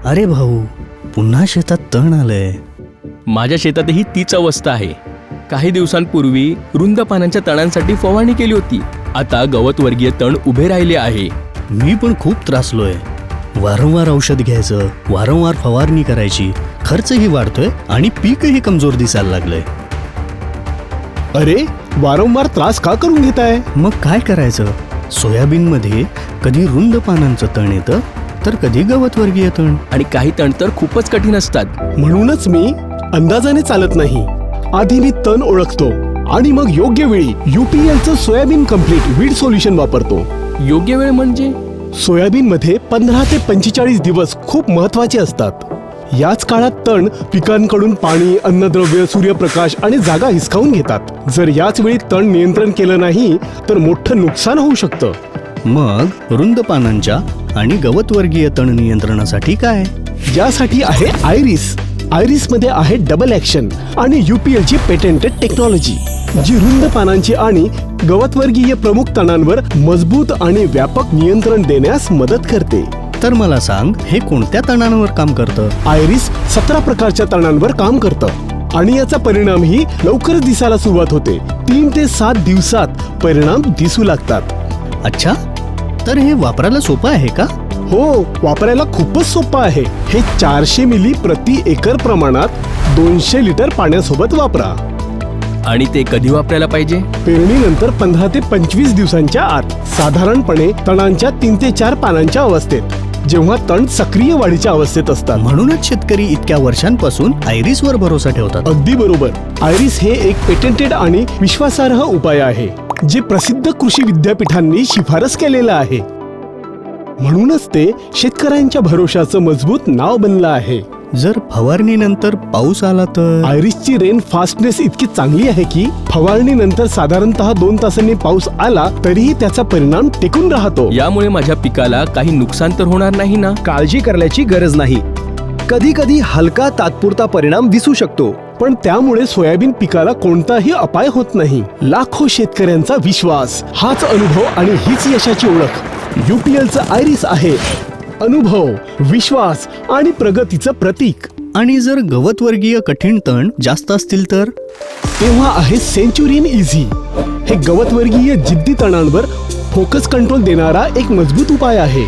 अरे भाऊ, पुन्हा शेतात तण आलंय. माझ्या शेतातही तीच अवस्था आहे. काही दिवसांपूर्वी रुंद पानांच्या तणांसाठी फवारणी केली होती. आता गवतवर्गीय तण उभे राहिले आहे. मी पण खूप त्रासलोय. वारंवार औषध घ्यायचं, वारंवार फवारणी करायची, खर्चही वाढतोय आणि पीकही कमजोर दिसायला लागलंय. अरे, वारंवार त्रास का करून घेताय? मग काय करायचं? सोयाबीनमध्ये कधी रुंद पानांचं तण येतं तर कधी गवतवर्गीय तण. आणि काही तण तर खूपच कठीण असतात. म्हणूनच मी अंदाजाने चालत नाही. आधी मी तण ओळखतो आणि मग योग्य वेळी UPLचं सोयाबीन कम्प्लीट वीड सोल्युशन वापरतो. योग्य वेळ म्हणजे? सोयाबीन मध्ये 15 ते 45 दिवस खूप महत्वाचे असतात. याच काळात तण पिकांकडून पाणी, अन्नद्रव्य, सूर्यप्रकाश आणि जागा हिसकावून घेतात. जर याच वेळी तण नियंत्रण केलं नाही तर मोठं नुकसान होऊ शकतं. मग रुंद पानांच्या आणि गवतवर्गीय तण नियंत्रणासाठी काय? यासाठी आहे आयरिस. आयरिस मध्ये आहे डबल ऍक्शन आणि UPLची पेटेंटेड टेक्नॉलॉजी, जी रुंद पानांची आणि गवतवर्गीय प्रमुख तणांवर मजबूत आणि व्यापक नियंत्रण देण्यास मदत करते. तर मला सांग, हे कोणत्या तणांवर काम करतं? आयरिस 17 प्रकारच्या तणांवर काम करतं आणि याचा परिणामही लवकरच दिसायला सुरुवात होते. 3 ते 7 दिवसात परिणाम दिसू लागतात. अच्छा, तर हे वापरायला सोपं आहे का? हो, वापरायला खूपच सोपं आहे. हे 400 मिली प्रति एकर प्रमाणात 200 लिटर पाण्यासोबत वापरा. आणि ते कधी वापरायला पाहिजे? पेरणीनंतर 15 ते 25 दिवसांच्या आत, साधारणपणे तणांच्या 3 ते 4 पानांच्या अवस्थेत, जेव्हा तण सक्रिय वाढीच्या अवस्थेत असतात. म्हणूनच शेतकरी इतक्या वर्षांपासून आयरिसवर भरोसा ठेवतात. अगदी बरोबर. आयरिस हे एक पेटेंटेड आणि विश्वासार्ह उपाय आहे, जे प्रसिद्ध कृषी विद्यापीठांनी शिफारस केलेलं आहे. म्हणूनच ते शेतकऱ्यांच्या भरोशाचं मजबूत नाव बनलं आहे. जर फवारणीनंतर पाऊस आला तर? आयरिसची रेन फास्टनेस इतकी चांगली आहे की फवारणीनंतर साधारणतः 2 तासांनी पाऊस आला तरीही त्याचा परिणाम टिकून राहतो. यामुळे माझ्या पिकाला काही नुकसान तर होणार नाही ना? काळजी करण्याची गरज नाही. कधी कधी हलका तात्पुरता परिणाम दिसू शकतो, पण त्यामुळे सोयाबीन पिकाला कोणताही अपाय होत नाही. लाखो शेतकऱ्यांचा विश्वास, हाच अनुभव आणि हीच यशाची ओळख. UPLचं आयरिस आहे अनुभव, विश्वास आणि प्रगतीचं प्रतीक. आणि जर गवतवर्गीय कठीण तण जास्त असतील तर? तेव्हा आहे सेंचुरियन इझी. हे गवतवर्गीय जिद्दी तणांवर फोकस कंट्रोल देणारा एक मजबूत उपाय आहे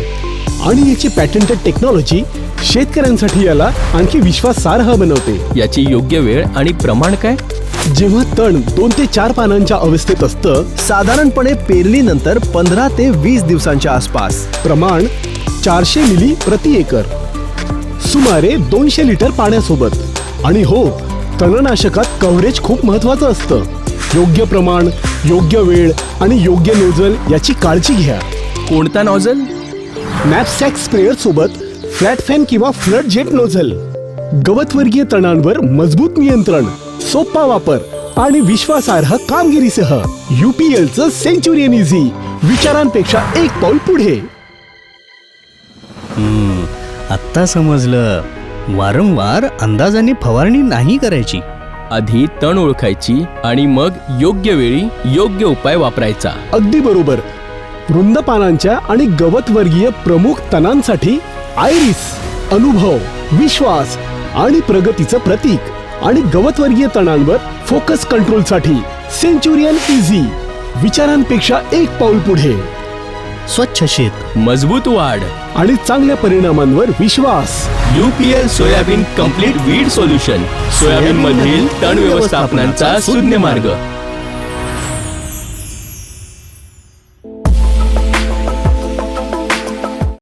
आणि याची पॅटेंटेड टेक्नॉलॉजी शेतकऱ्यांसाठी याला आणखी विश्वासार्ह बनवते. याची योग्य वेळ आणि प्रमाण काय? जेव्हा तण 2 ते 4 पानांच्या अवस्थेत असतं, साधारणपणे पेरणीनंतर 15 ते 20 दिवसांच्या आसपास. प्रमाण 400 मिली प्रति एकर, सुमारे 200 लिटर पाण्यासोबत. आणि हो, तणनाशकात कव्हरेज खूप महत्वाचं असतं. योग्य प्रमाण, योग्य वेळ आणि योग्य नोझल याची काळजी घ्या. कोणता नॉझल? नॅपसॅक स्प्रेअर सोबत फ्लॅट फॅन किंवा फ्लड जेट नोझल. गवतवर्गीय तणांवर मजबूत नियंत्रण, सोपा वापर आणि विश्वासार्ह कामगिरीसह UPLचं सेंचुरियन इझी, विचारांपेक्षा एक पाऊल पुढे. आत्ता समजलं. वारंवार अंदाजाने फवारणी नाही करायची. आधी तण ओळखायची आणि मग योग्य वेळी योग्य उपाय वापरायचा. अगदी बरोबर. रुंद पानांच्या आणि गवतवर्गीय प्रमुख तणांसाठी आयरिस अनुभव, विश्वास आणि प्रगतीचं प्रतीक. आणि गवतवर्गीय तणांवर फोकस कंट्रोलसाठी सेंचुरियन इझी, विचारांपेक्षा एक पाऊल पुढे. स्वच्छ शेत, मजबूत वाढ आणि चांगल्या परिणामांवर विश्वास. UPL soybean complete weed solution, soybean मधील तण व्यवस्थापनाचा शून्य मार्ग.